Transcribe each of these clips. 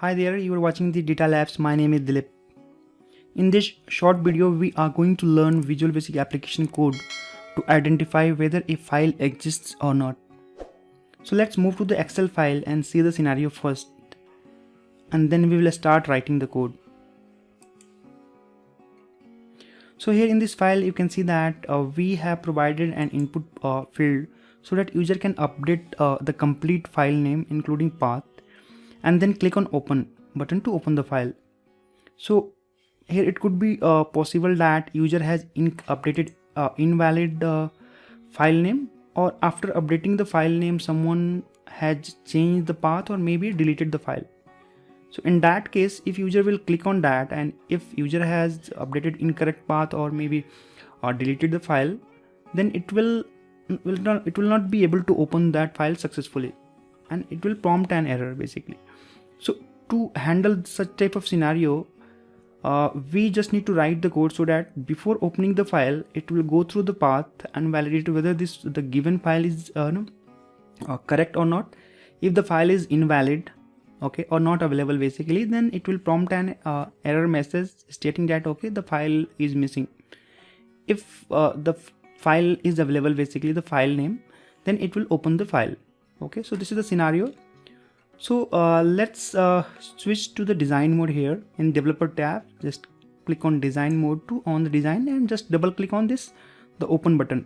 Hi there, you are watching the Data Labs. My name is Dilip. In this short video, we are going to learn Visual Basic application code to identify whether a file exists or not. So let's move to the Excel file and see the scenario first, and then we will start writing the code. So here in this file, you can see that we have provided an input field so that user can update the complete file name including path, and then click on open button to open the file. So here it could be possible that user has updated invalid file name, or after updating the file name someone has changed the path or maybe deleted the file. So in that case, if user will click on that, and if user has updated incorrect path or maybe deleted the file, then it will not be able to open that file successfully, and it will prompt an error basically. So to handle such type of scenario, we just need to write the code so that before opening the file, it will go through the path and validate whether the given file is correct or not. If the file is invalid, okay, or not available basically, then it will prompt an error message stating that okay, the file is missing. If the file is available, basically the file name, then it will open the file. Okay, so this is the scenario. So let's switch to the design mode. Here in developer tab, just click on design mode to on the design and just double click on the open button.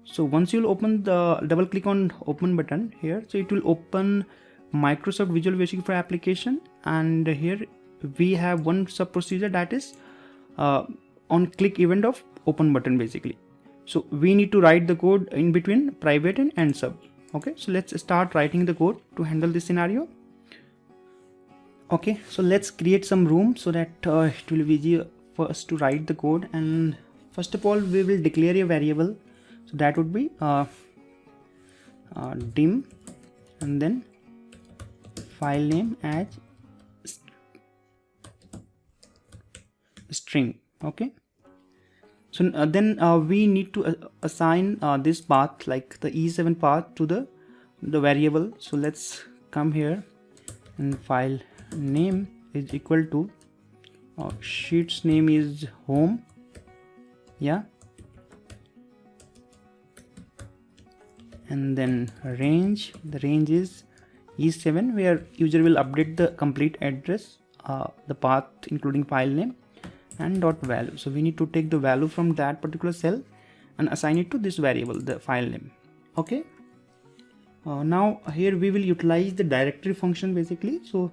So once you'll open the double click on open button here, so it will open Microsoft Visual Basic for application, and here we have one sub procedure that is on click event of open button basically. So we need to write the code in between private and end sub. Okay, so let's start writing the code to handle this scenario. Okay, so let's create some room so that it will be easier for us to write the code. And first of all, we will declare a variable, so that would be dim, and then file name as string. Okay, so then we need to assign this path, like the E7 path, to the variable. So let's come here, and file name is equal to sheet's name is home, yeah, and then range, the range is E7, where user will update the complete address, the path including file name, and dot value. So we need to take the value from that particular cell and assign it to this variable, the file name. Okay, now here we will utilize the directory function basically. So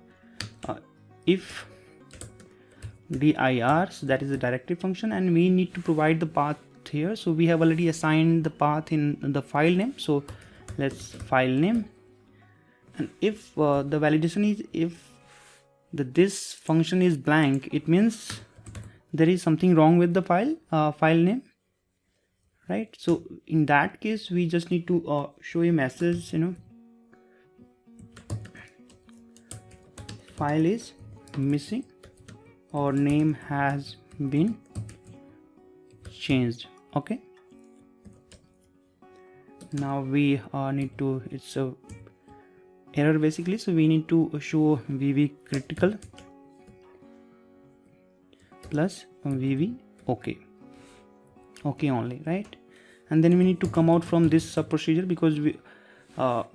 if dir, so that is the directory function, and we need to provide the path here. So we have already assigned the path in the file name, so let's file name, and if the validation is if this function is blank, it means there is something wrong with the file name, right? So in that case, we just need to show a message, file is missing or name has been changed. Okay, now we need to, it's a error basically, so we need to show VV critical plus VV okay only, right? And then we need to come out from this sub procedure because we are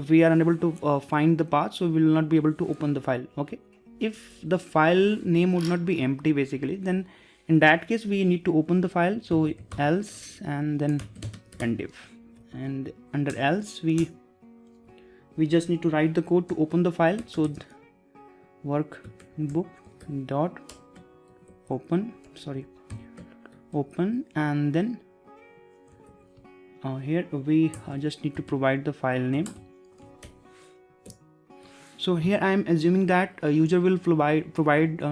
unable to find the path, so we will not be able to open the file. Okay, if the file name would not be empty basically, then in that case we need to open the file. So else, and then endif, and under else we just need to write the code to open the file. So workbook dot open, and then here we just need to provide the file name. So here I am assuming that a user will provide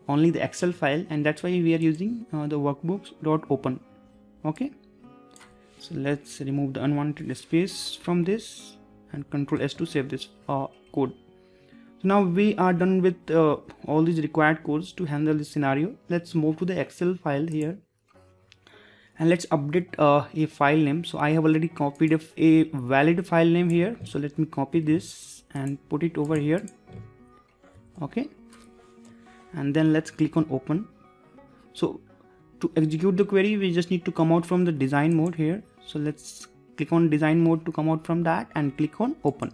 only the Excel file, and that's why we are using the workbooks.open. Okay, so let's remove the unwanted space from this and Control S to save this code. So now we are done with all these required codes to handle this scenario. Let's move to the Excel file here, And let's update a file name. So I have already copied a valid file name here, so let me copy this and put it over here. Okay, and then let's click on open. So to execute the query, we just need to come out from the design mode here. So let's click on design mode to come out from that and click on open.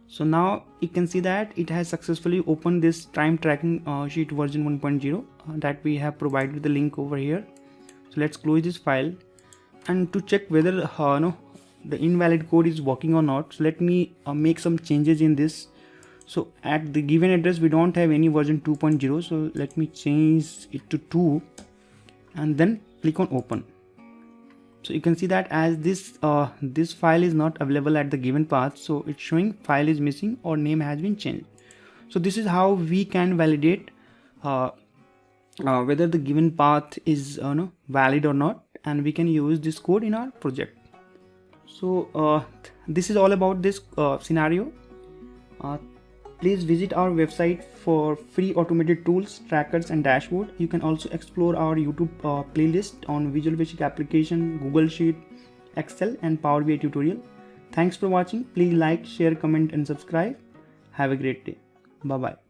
So now you can see that it has successfully opened this time tracking sheet version 1.0 that we have provided the link over here. So let's close this file, and to check whether the invalid code is working or not, so let me make some changes in this. So at the given address we don't have any version 2.0, so let me change it to 2 and then click on open. So you can see that as this file is not available at the given path, so it's showing file is missing or name has been changed. So this is how we can validate whether the given path is valid or not, and we can use this code in our project. So this is all about this scenario. Please visit our website for free automated tools, trackers and dashboard. You can also explore our YouTube playlist on Visual Basic application, Google Sheet, Excel and Power BI tutorial. Thanks for watching. Please like, share, comment and subscribe. Have a great day. Bye bye.